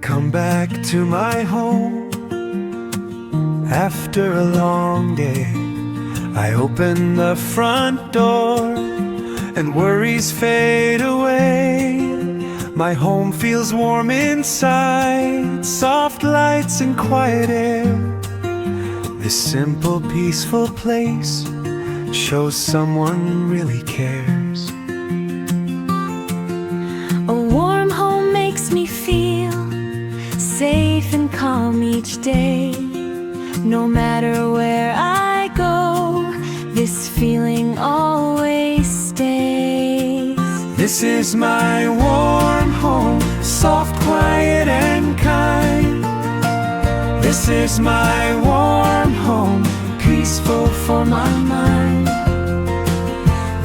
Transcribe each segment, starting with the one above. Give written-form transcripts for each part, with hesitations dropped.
come back to my home after a long day. I open the front door and worries fade away. My home feels warm inside, soft lights and quiet air. This simple, peaceful place shows someone really cares. A warm home makes me feel safe and calm each day. No matter where I go, this feeling always stays. This is my warm home, soft, quiet and kind. This is my warm home, peaceful for my mind.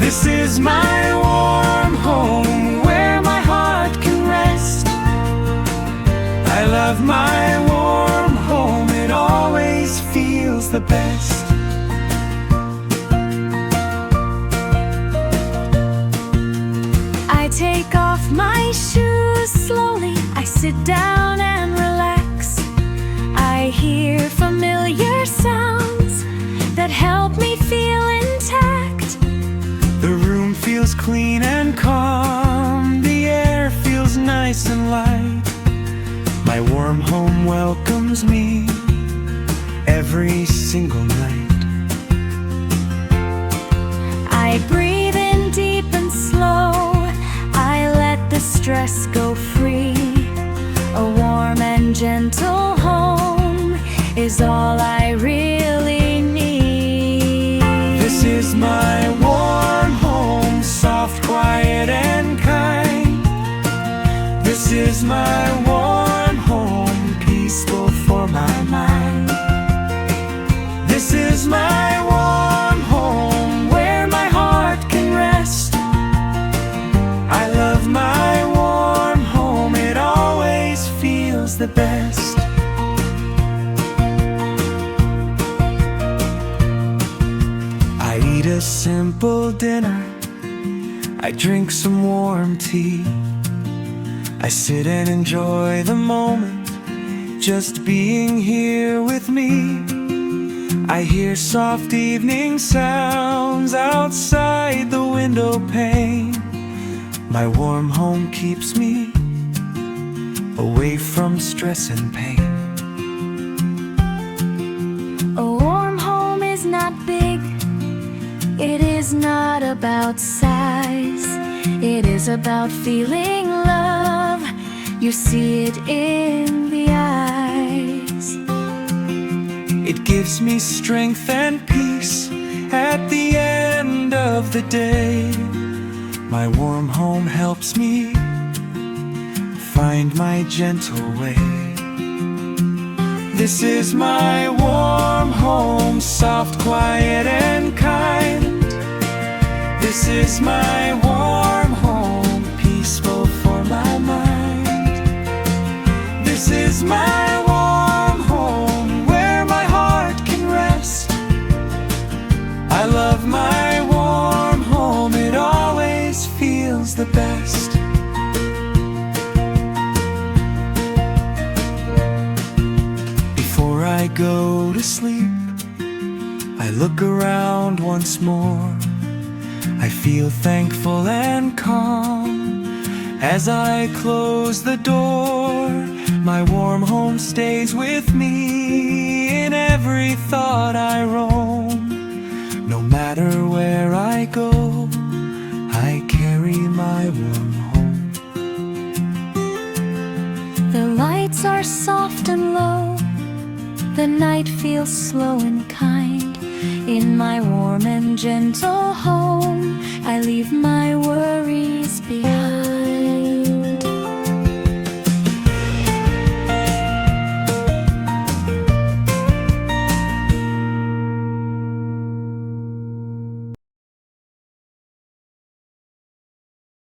This is my warm home, where my heart can rest. I love my warm home, it always feels the best. I take off my shoes slowly, I sit down and relax. I hear familiar sounds that help me feel intact. The room feels clean and calm, the air feels nice and light. My warm home welcomes me every single night. I breathe in deep and slow, I let the stress go free. A warm and gentle home is all I really need. This is my warm home, soft, quiet and kind. This is my warm home, peaceful for my mind. This is my warm home, where my heart can rest. I love my warm home, it always feels the best. I eat a simple dinner, I drink some warm tea. I sit and enjoy the moment, just being here with me. I hear soft evening sounds outside the window pane. My warm home keeps me away from stress and pain. A warm home is not big, it is not about size. It is about feeling love, you see it in the eyes. It gives me strength and peace at the end of the day. My warm home helps me find my gentle way. This is my warm home, soft, quiet and kind. This is my warm home, peaceful for my mind. This is my warm home, where my heart can rest. I love my warm home, it always feels the best. Before I go to sleep, I look around once more. I feel thankful and calm as I close the door. My warm home stays with me in every thought I roam. No matter where I go, I carry my warm home. The lights are soft and low, the night feels slow and kind. In my warm and gentle home, I leave my worries behind.